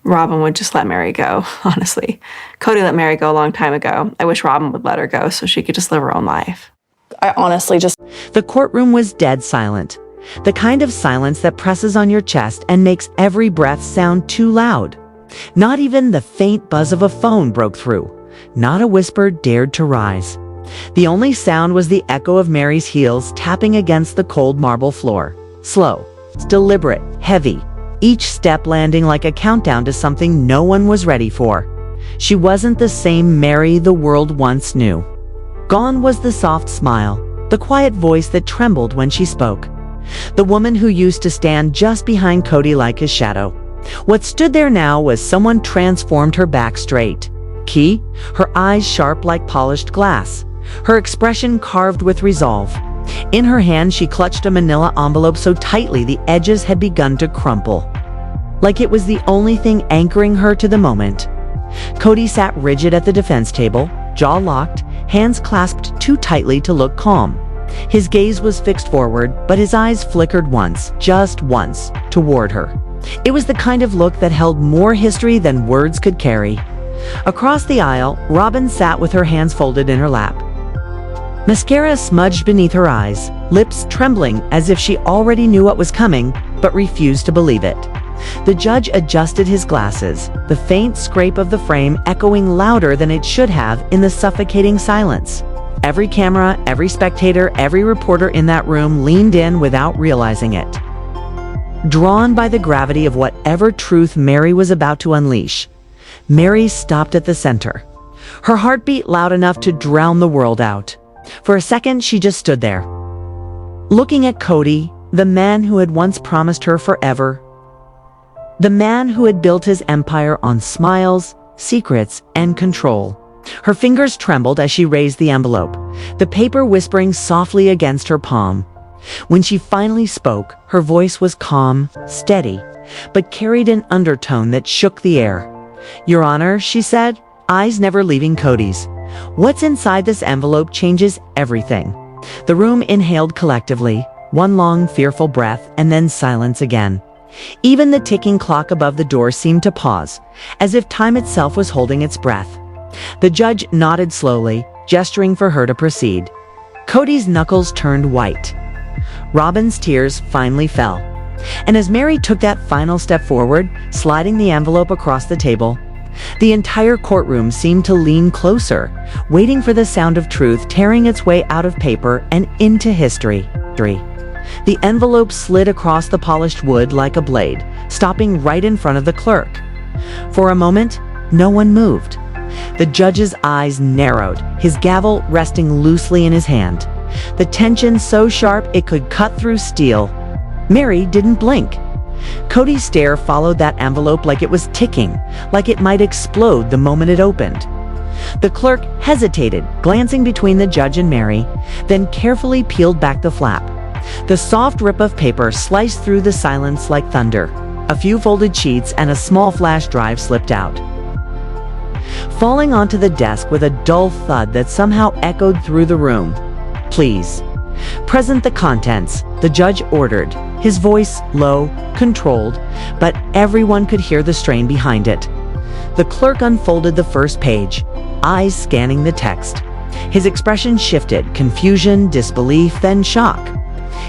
Robyn would just let Meri go, honestly. Kody let Meri go a long time ago. I wish Robyn would let her go so she could just live her own life. I honestly just... The courtroom was dead silent. The kind of silence that presses on your chest and makes every breath sound too loud. Not even the faint buzz of a phone broke through. Not a whisper dared to rise. The only sound was the echo of Meri's heels tapping against the cold marble floor. Slow, deliberate, heavy. Each step landing like a countdown to something no one was ready for. She wasn't the same Meri the world once knew. Gone was the soft smile, the quiet voice that trembled when she spoke. The woman who used to stand just behind Kody like his shadow. What stood there now was someone transformed her back straight. Key, her eyes sharp like polished glass. Her expression carved with resolve. In her hand, she clutched a manila envelope so tightly the edges had begun to crumple. Like it was the only thing anchoring her to the moment. Kody sat rigid at the defense table, jaw locked, hands clasped too tightly to look calm. His gaze was fixed forward, but his eyes flickered once, just once, toward her. It was the kind of look that held more history than words could carry. Across the aisle, Robyn sat with her hands folded in her lap. Mascara smudged beneath her eyes, lips trembling as if she already knew what was coming, but refused to believe it. The judge adjusted his glasses, the faint scrape of the frame echoing louder than it should have in the suffocating silence. Every camera, every spectator, every reporter in that room leaned in without realizing it. Drawn by the gravity of whatever truth Meri was about to unleash, Meri stopped at the center. Her heart beat loud enough to drown the world out. For a second, she just stood there, looking at Kody, the man who had once promised her forever. The man who had built his empire on smiles, secrets, and control. Her fingers trembled as she raised the envelope, the paper whispering softly against her palm. When she finally spoke, her voice was calm, steady, but carried an undertone that shook the air. "Your Honor," she said, eyes never leaving Kody's. "What's inside this envelope changes everything." The room inhaled collectively, one long, fearful breath, and then silence again. Even the ticking clock above the door seemed to pause, as if time itself was holding its breath. The judge nodded slowly, gesturing for her to proceed. Kody's knuckles turned white. Robyn's tears finally fell. And as Meri took that final step forward, sliding the envelope across the table, the entire courtroom seemed to lean closer, waiting for the sound of truth tearing its way out of paper and into history. The envelope slid across the polished wood like a blade, stopping right in front of the clerk. For a moment, no one moved. The judge's eyes narrowed, his gavel resting loosely in his hand. The tension so sharp it could cut through steel. Meri didn't blink. Kody's stare followed that envelope like it was ticking, like it might explode the moment it opened. The clerk hesitated, glancing between the judge and Meri, then carefully peeled back the flap. The soft rip of paper sliced through the silence like thunder. A few folded sheets and a small flash drive slipped out, falling onto the desk with a dull thud that somehow echoed through the room. "Please, present the contents," the judge ordered, his voice low, controlled, but everyone could hear the strain behind it. The clerk unfolded the first page, eyes scanning the text. His expression shifted, confusion, disbelief, then shock.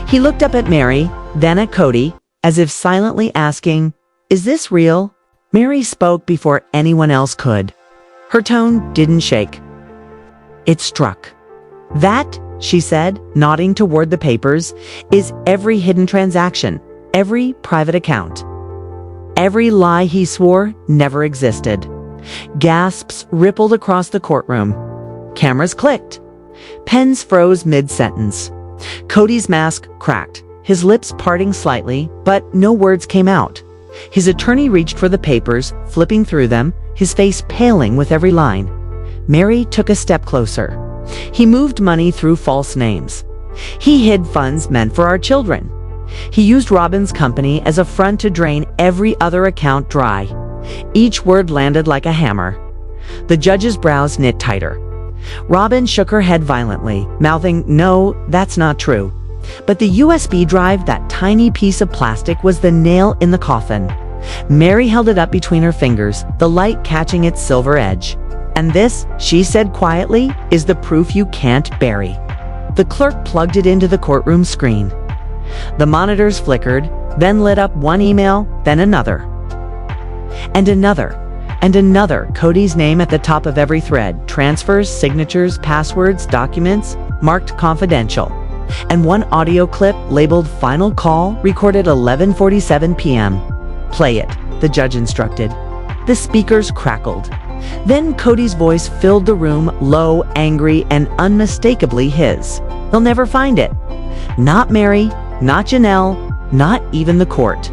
He looked up at Meri, then at Kody, as if silently asking, "Is this real?" Meri spoke before anyone else could. Her tone didn't shake. It struck. "That," she said, nodding toward the papers, "is every hidden transaction, every private account. Every lie he swore never existed." Gasps rippled across the courtroom. Cameras clicked. Pens froze mid-sentence. Kody's mask cracked, his lips parting slightly, but no words came out. His attorney reached for the papers, flipping through them, his face paling with every line. Meri took a step closer. He moved money through false names. He hid funds meant for our children. He used Robyn's company as a front to drain every other account dry. Each word landed like a hammer. The judge's brows knit tighter. Robyn shook her head violently, mouthing, "No, that's not true." But the USB drive, that tiny piece of plastic, was the nail in the coffin. Meri held it up between her fingers, the light catching its silver edge. "And this," she said quietly, "is the proof you can't bury." The clerk plugged it into the courtroom screen. The monitors flickered, then lit up one email, then another. And another. And another, Kody's name at the top of every thread. Transfers, signatures, passwords, documents, marked confidential. And one audio clip labeled "Final Call," recorded 11:47 p.m. "Play it," the judge instructed. The speakers crackled. Then Kody's voice filled the room, low, angry, and unmistakably his. "They'll never find it. Not Meri, not Janelle, not even the court.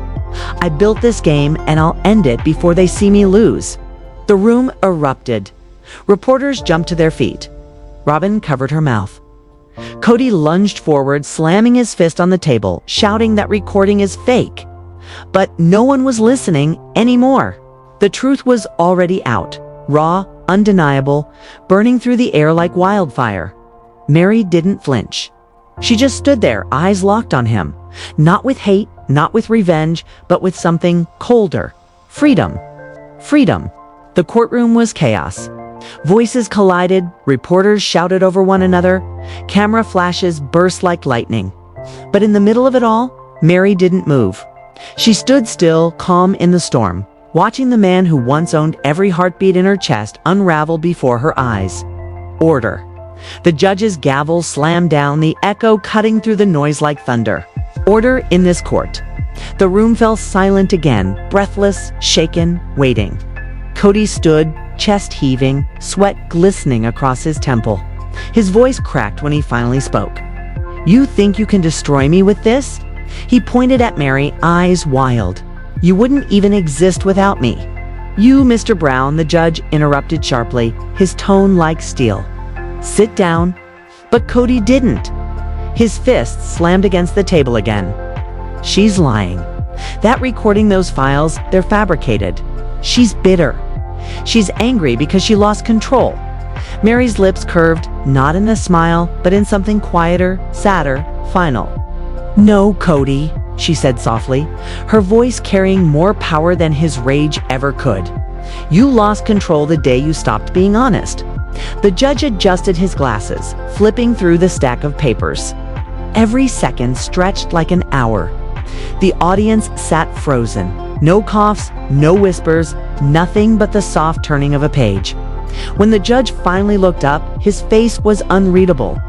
I built this game and I'll end it before they see me lose." The room erupted. Reporters jumped to their feet. Robyn covered her mouth. Kody lunged forward, slamming his fist on the table, shouting that recording is fake. But no one was listening anymore. The truth was already out, raw, undeniable, burning through the air like wildfire. Meri didn't flinch. She just stood there, eyes locked on him. Not with hate, not with revenge, but with something colder. Freedom. Freedom. The courtroom was chaos. Voices collided, reporters shouted over one another, camera flashes burst like lightning. But in the middle of it all, Meri didn't move. She stood still, calm in the storm, watching the man who once owned every heartbeat in her chest unravel before her eyes. Order. The judge's gavel slammed down, the echo cutting through the noise like thunder. Order in this court. The room fell silent again, breathless, shaken, waiting. Kody stood, chest heaving, sweat glistening across his temple. His voice cracked when he finally spoke. "You think you can destroy me with this?" He pointed at Meri, eyes wild. "You wouldn't even exist without me." "You, Mr. Brown," the judge interrupted sharply, his tone like steel. "Sit down." But Kody didn't. His fists slammed against the table again. "She's lying. That recording, those files, they're fabricated. She's bitter. She's angry because she lost control." Meri's lips curved, not in a smile, but in something quieter, sadder, final. "No, Kody," she said softly, her voice carrying more power than his rage ever could. "You lost control the day you stopped being honest." The judge adjusted his glasses, flipping through the stack of papers. Every second stretched like an hour. The audience sat frozen. No coughs, no whispers, nothing but the soft turning of a page. When the judge finally looked up, his face was unreadable.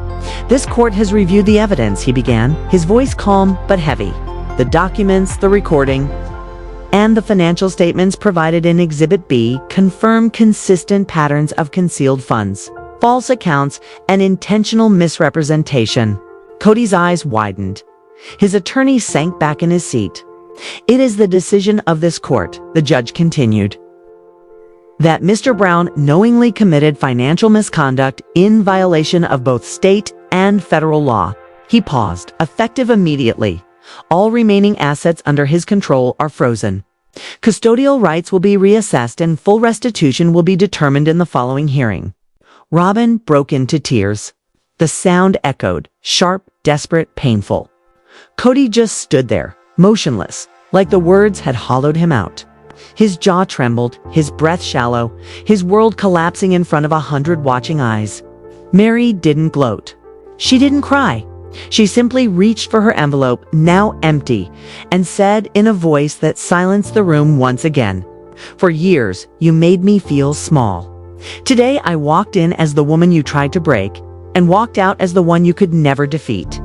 "This court has reviewed the evidence," he began, his voice calm but heavy. "The documents, the recording, and the financial statements provided in Exhibit B confirm consistent patterns of concealed funds, false accounts, and intentional misrepresentation." Kody's eyes widened. His attorney sank back in his seat. "It is the decision of this court," the judge continued, "that Mr. Brown knowingly committed financial misconduct in violation of both state and federal law." He paused, effective immediately. "All remaining assets under his control are frozen. Custodial rights will be reassessed and full restitution will be determined in the following hearing." Robyn broke into tears. The sound echoed, sharp, desperate, painful. Kody just stood there, motionless, like the words had hollowed him out. His jaw trembled, his breath shallow, his world collapsing in front of 100 watching eyes. Meri didn't gloat. She didn't cry. She simply reached for her envelope, now empty, and said in a voice that silenced the room once again, "For years, you made me feel small. Today, I walked in as the woman you tried to break, and walked out as the one you could never defeat."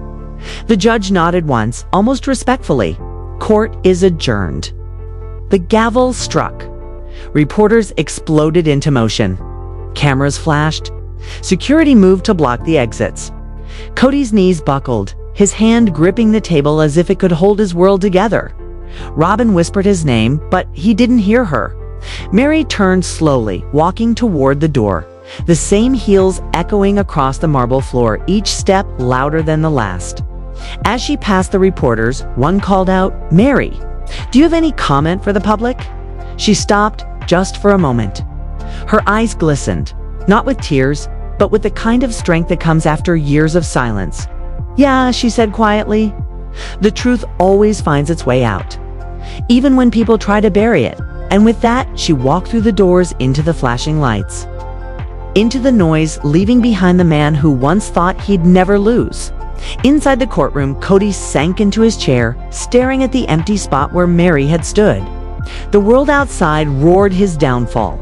The judge nodded once, almost respectfully. "Court is adjourned." The gavel struck. Reporters exploded into motion. Cameras flashed. Security moved to block the exits. Kody's knees buckled, his hand gripping the table as if it could hold his world together. Robyn whispered his name, but he didn't hear her. Meri turned slowly, walking toward the door, the same heels echoing across the marble floor, each step louder than the last. As she passed the reporters, one called out, "Meri, do you have any comment for the public?" She stopped just for a moment. Her eyes glistened, not with tears, but with the kind of strength that comes after years of silence. "Yeah," she said quietly. The truth always finds its way out. even when people try to bury it. And with that, she walked through the doors into the flashing lights, into the noise, leaving behind the man who once thought he'd never lose. Inside the courtroom, Kody sank into his chair, staring at the empty spot where Meri had stood. The world outside roared his downfall.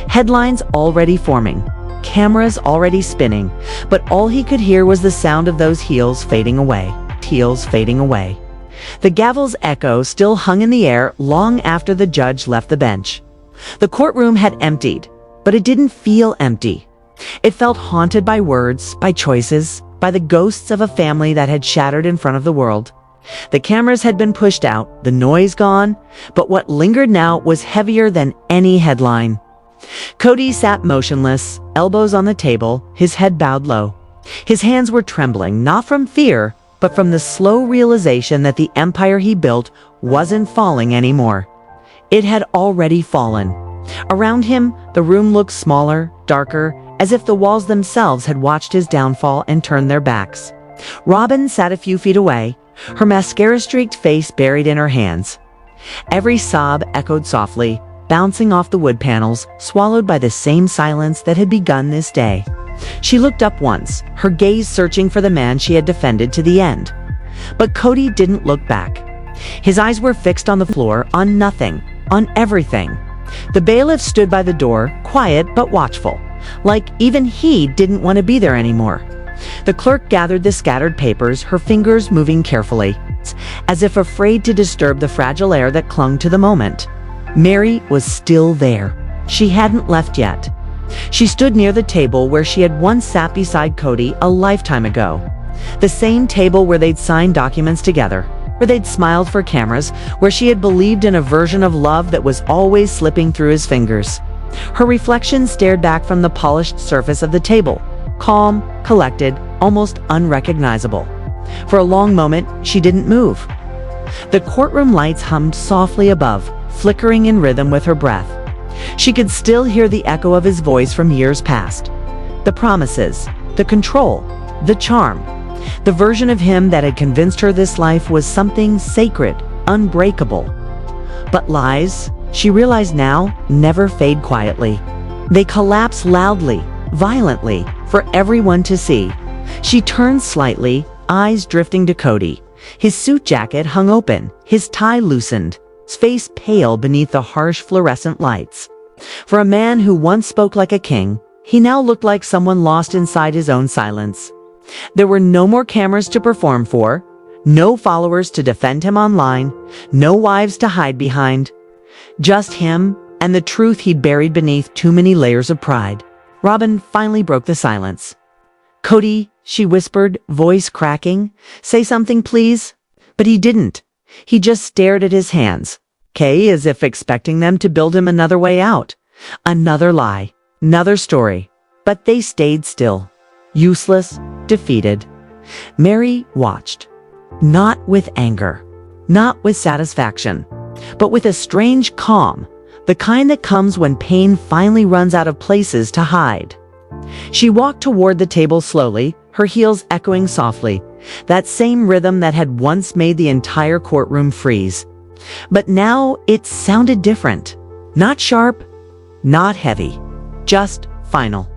Headlines already forming, cameras already spinning, but all he could hear was the sound of those heels fading away. Heels fading away. The gavel's echo still hung in the air long after the judge left the bench. The courtroom had emptied, but it didn't feel empty. It felt haunted by words, by choices, by the ghosts of a family that had shattered in front of the world. The cameras had been pushed out, the noise gone, but what lingered now was heavier than any headline. Kody sat motionless, elbows on the table, his head bowed low. His hands were trembling, not from fear, but from the slow realization that the empire he built wasn't falling anymore. It had already fallen. Around him, the room looked smaller, darker, as if the walls themselves had watched his downfall and turned their backs. Robyn sat a few feet away, her mascara-streaked face buried in her hands. Every sob echoed softly, bouncing off the wood panels, swallowed by the same silence that had begun this day. She looked up once, her gaze searching for the man she had defended to the end. But Kody didn't look back. His eyes were fixed on the floor, on nothing, on everything. The bailiff stood by the door, quiet but watchful, like even he didn't want to be there anymore. The clerk gathered the scattered papers, her fingers moving carefully, as if afraid to disturb the fragile air that clung to the moment. Meri was still there. She hadn't left yet. She stood near the table where she had once sat beside Kody a lifetime ago. The same table where they'd signed documents together, where they'd smiled for cameras, where she had believed in a version of love that was always slipping through his fingers. Her reflection stared back from the polished surface of the table, calm, collected, almost unrecognizable. For a long moment, she didn't move. The courtroom lights hummed softly above, flickering in rhythm with her breath. She could still hear the echo of his voice from years past. The promises, the control, the charm. The version of him that had convinced her this life was something sacred, unbreakable. But lies, she realized now, never fade quietly. They collapse loudly, violently, for everyone to see. She turned slightly, eyes drifting to Kody. His suit jacket hung open, his tie loosened, his face pale beneath the harsh fluorescent lights. For a man who once spoke like a king, he now looked like someone lost inside his own silence. There were no more cameras to perform for, no followers to defend him online, no wives to hide behind. Just him and the truth he'd buried beneath too many layers of pride. Robyn finally broke the silence. "Kody," she whispered, voice cracking, "say something, please." But he didn't. He just stared at his hands, as if expecting them to build him another way out. Another lie, another story. But they stayed still, useless, defeated. Meri watched, not with anger, not with satisfaction, but with a strange calm, the kind that comes when pain finally runs out of places to hide. She walked toward the table slowly, her heels echoing softly, that same rhythm that had once made the entire courtroom freeze. But now it sounded different. Not sharp, not heavy, just final.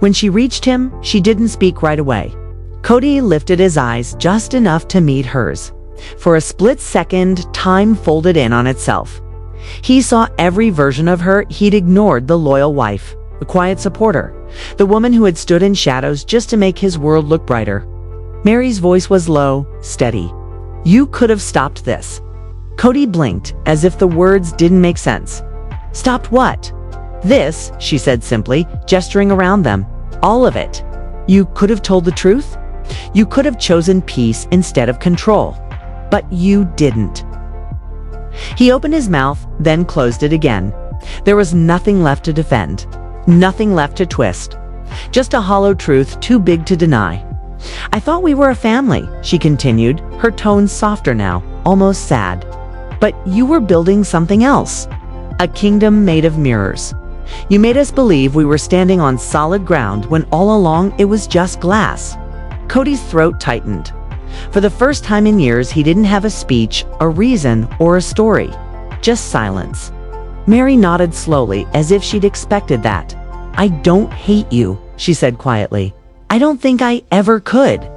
When she reached him, she didn't speak right away. Kody lifted his eyes just enough to meet hers. For a split second, time folded in on itself. He saw every version of her he'd ignored: the loyal wife, the quiet supporter, the woman who had stood in shadows just to make his world look brighter. Meri's voice was low, steady. "You could have stopped this." Kody blinked, as if the words didn't make sense. "Stopped what?" "This," she said simply, gesturing around them. "All of it. You could have told the truth. You could have chosen peace instead of control. But you didn't." He opened his mouth, then closed it again. There was nothing left to defend, nothing left to twist. Just a hollow truth too big to deny. "I thought we were a family," she continued, her tone softer now, almost sad. "But you were building something else. A kingdom made of mirrors. You made us believe we were standing on solid ground when all along it was just glass." Kody's throat tightened. For the first time in years, he didn't have a speech, a reason, or a story. just silence. Meri nodded slowly, as if she'd expected that. "I don't hate you," she said quietly. "I don't think I ever could,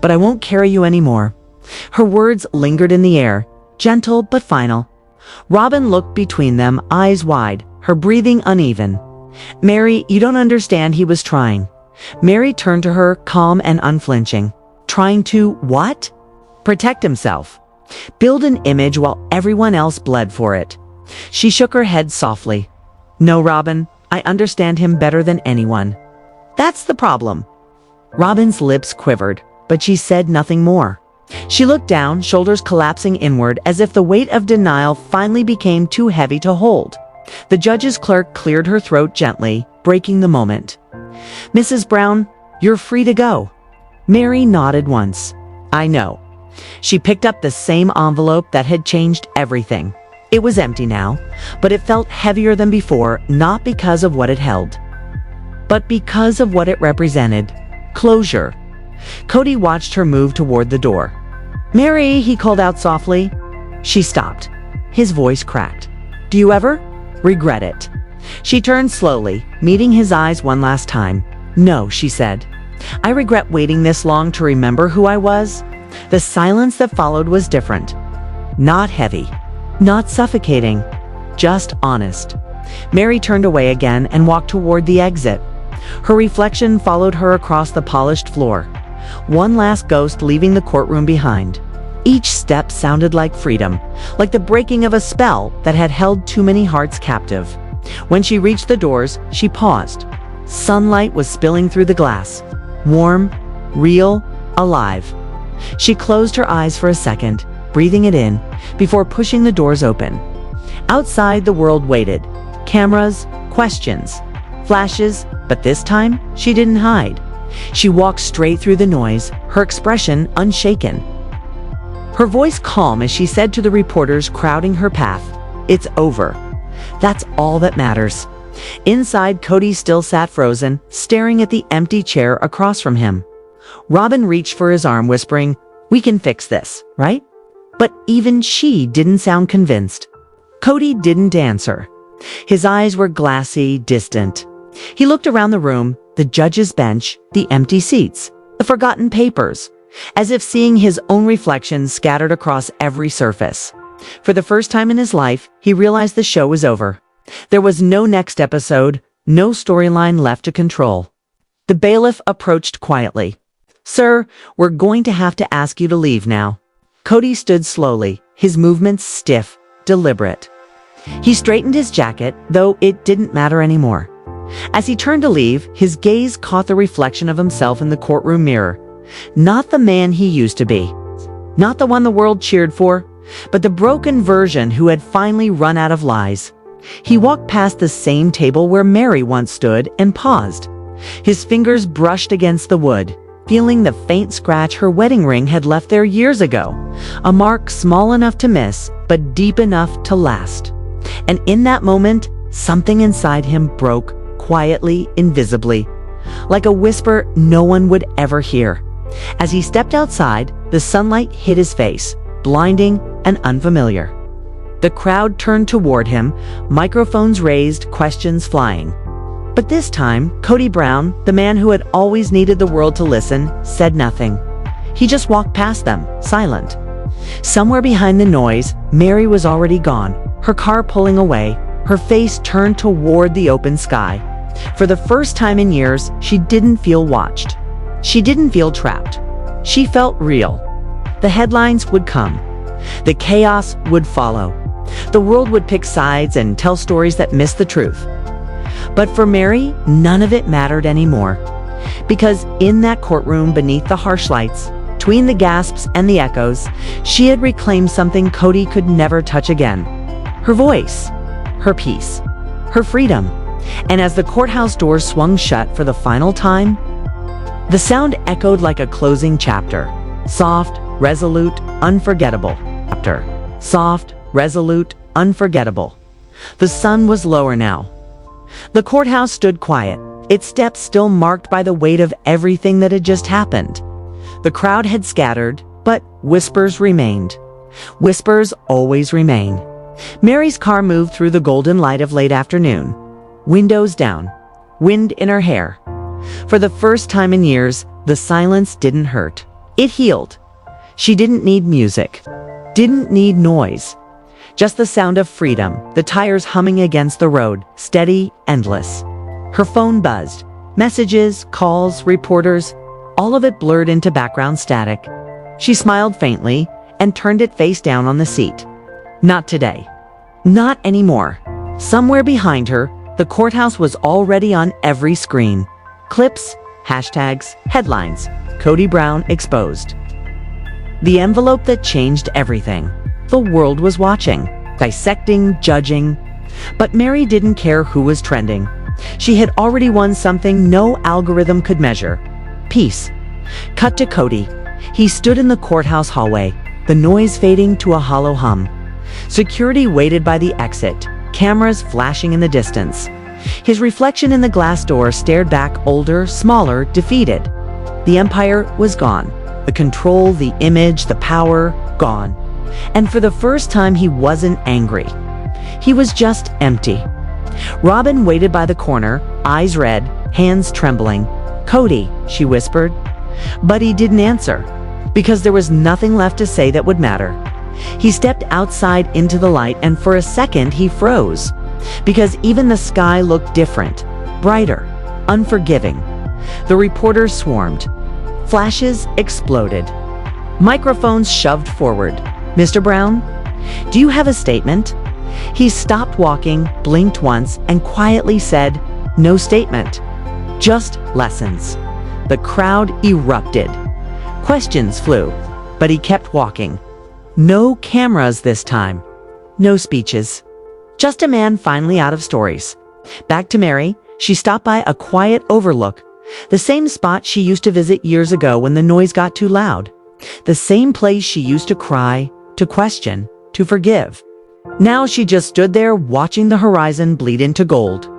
but I won't carry you anymore." Her words lingered in the air, gentle but final. Robyn looked between them, eyes wide, her breathing uneven. "Meri, you don't understand," he was trying. Meri turned to her, calm and unflinching. Trying to what? Protect himself. Build an image while everyone else bled for it. She shook her head softly. "No, Robyn, I understand him better than anyone." "That's the problem." Robyn's lips quivered, but she said nothing more. She looked down, shoulders collapsing inward, as if the weight of denial finally became too heavy to hold. The judge's clerk cleared her throat gently, breaking the moment. "Mrs. Brown, you're free to go." Meri nodded once. "I know." She picked up the same envelope that had changed everything. It was empty now, but it felt heavier than before, not because of what it held, but because of what it represented. Closure. Kody watched her move toward the door. "Meri," he called out softly. She stopped. His voice cracked. "Do you ever regret it?" She turned slowly, meeting his eyes one last time. "No," she said. "I regret waiting this long to remember who I was." The silence that followed was different. Not heavy, not suffocating, just honest. Meri turned away again and walked toward the exit. Her reflection followed her across the polished floor. One last ghost leaving the courtroom behind. Each step sounded like freedom, like the breaking of a spell that had held too many hearts captive. When she reached the doors, she paused. Sunlight was spilling through the glass. Warm, real, alive. She closed her eyes for a second, breathing it in, before pushing the doors open. Outside, the world waited. Cameras, questions, flashes, but this time, she didn't hide. She walked straight through the noise, her expression unshaken. Her voice calm as she said to the reporters crowding her path, "It's over. That's all that matters." Inside, Kody still sat frozen, staring at the empty chair across from him. Robyn reached for his arm, whispering, "We can fix this, right?" But even she didn't sound convinced. Kody didn't answer. His eyes were glassy, distant. He looked around the room, the judge's bench, the empty seats, the forgotten papers, as if seeing his own reflection scattered across every surface. For the first time in his life, he realized the show was over. There was no next episode, no storyline left to control. The bailiff approached quietly. "Sir, we're going to have to ask you to leave now." Kody stood slowly, his movements stiff, deliberate. He straightened his jacket, though it didn't matter anymore. As he turned to leave, his gaze caught the reflection of himself in the courtroom mirror. Not the man he used to be. Not the one the world cheered for, but the broken version who had finally run out of lies. He walked past the same table where Meri once stood and paused. His fingers brushed against the wood, feeling the faint scratch her wedding ring had left there years ago. A mark small enough to miss, but deep enough to last. And in that moment, something inside him broke, quietly, invisibly, like a whisper no one would ever hear. As he stepped outside, the sunlight hit his face, blinding and unfamiliar. The crowd turned toward him, microphones raised, questions flying. But this time, Kody Brown, the man who had always needed the world to listen, said nothing. He just walked past them, silent. Somewhere behind the noise, Meri was already gone, her car pulling away, her face turned toward the open sky. For the first time in years, she didn't feel watched. She didn't feel trapped. She felt real. The headlines would come. The chaos would follow. The world would pick sides and tell stories that missed the truth. But for Meri, none of it mattered anymore. Because in that courtroom beneath the harsh lights, between the gasps and the echoes, she had reclaimed something Kody could never touch again. Her voice, her peace, her freedom. And as the courthouse doors swung shut for the final time, the sound echoed like a closing chapter. Soft, resolute, unforgettable. Chapter. Soft, resolute, unforgettable. The sun was lower now. The courthouse stood quiet, its steps still marked by the weight of everything that had just happened. The crowd had scattered, but whispers remained. Whispers always remain. Mary's car moved through the golden light of late afternoon. Windows down, wind in her hair. For the first time in years, the silence didn't hurt. It healed. She didn't need music, didn't need noise. Just the sound of freedom, the tires humming against the road, steady, endless. Her phone buzzed. Messages, calls, reporters, all of it blurred into background static. She smiled faintly and turned it face down on the seat. Not today. Not anymore. Somewhere behind her, the courthouse was already on every screen. Clips, hashtags, headlines. Kody Brown exposed. The envelope that changed everything. The world was watching, dissecting, judging. But Meri didn't care who was trending. She had already won something no algorithm could measure. Peace. Cut to Kody. He stood in the courthouse hallway, the noise fading to a hollow hum. Security waited by the exit, cameras flashing in the distance. His reflection in the glass door stared back, older, smaller, defeated. The empire was gone. The control, the image, the power, gone. And for the first time, he wasn't angry. He was just empty. Robyn waited by the corner, eyes red, hands trembling. "Kody," she whispered. But he didn't answer, because there was nothing left to say that would matter. He stepped outside into the light, and for a second he froze, because even the sky looked different, brighter, unforgiving. The reporters swarmed. Flashes exploded. Microphones shoved forward. "Mr. Brown, do you have a statement?" He stopped walking, blinked once, and quietly said, "No statement. Just lessons." The crowd erupted. Questions flew, but he kept walking. No cameras this time. No speeches. Just a man finally out of stories. Back to Meri, she stopped by a quiet overlook. The same spot she used to visit years ago when the noise got too loud. The same place she used to cry, to question, to forgive. Now she just stood there watching the horizon bleed into gold.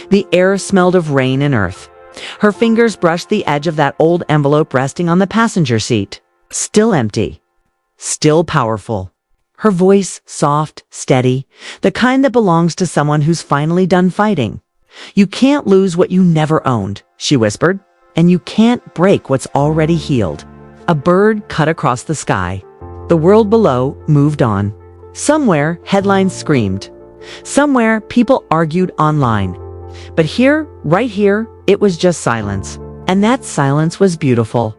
The air smelled of rain and earth. Her fingers brushed the edge of that old envelope resting on the passenger seat. Still empty. Still powerful. Her voice soft, steady, the kind that belongs to someone who's finally done fighting. "You can't lose what you never owned," she whispered, "and you can't break what's already healed." A bird cut across the sky. The world below moved on. Somewhere, headlines screamed. Somewhere, people argued online. But here, right here, it was just silence. And that silence was beautiful.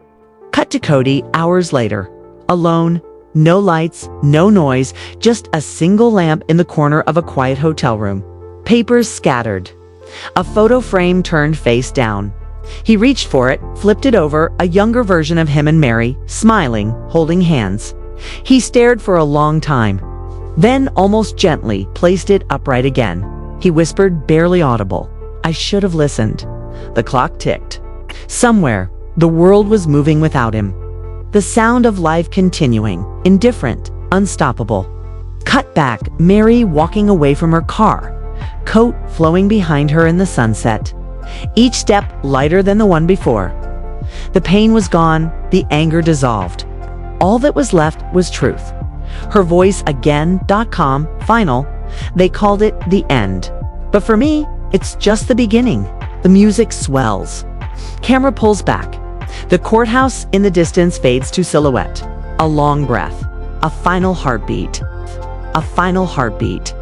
Cut to Kody hours later. Alone, no lights, no noise, just a single lamp in the corner of a quiet hotel room. Papers scattered. A photo frame turned face down. He reached for it, flipped it over, a younger version of him and Meri, smiling, holding hands. He stared for a long time, then almost gently placed it upright again. He whispered, barely audible, "I should have listened." The clock ticked. Somewhere, the world was moving without him. The sound of life continuing, indifferent, unstoppable. Cut back, Meri walking away from her car, coat flowing behind her in the sunset. Each step lighter than the one before. The pain was gone, the anger dissolved. All that was left was truth. Her voice again, .com, final. They called it the end. But for me, it's just the beginning. The music swells. Camera pulls back. The courthouse in the distance fades to silhouette. A long breath. A final heartbeat. A final heartbeat.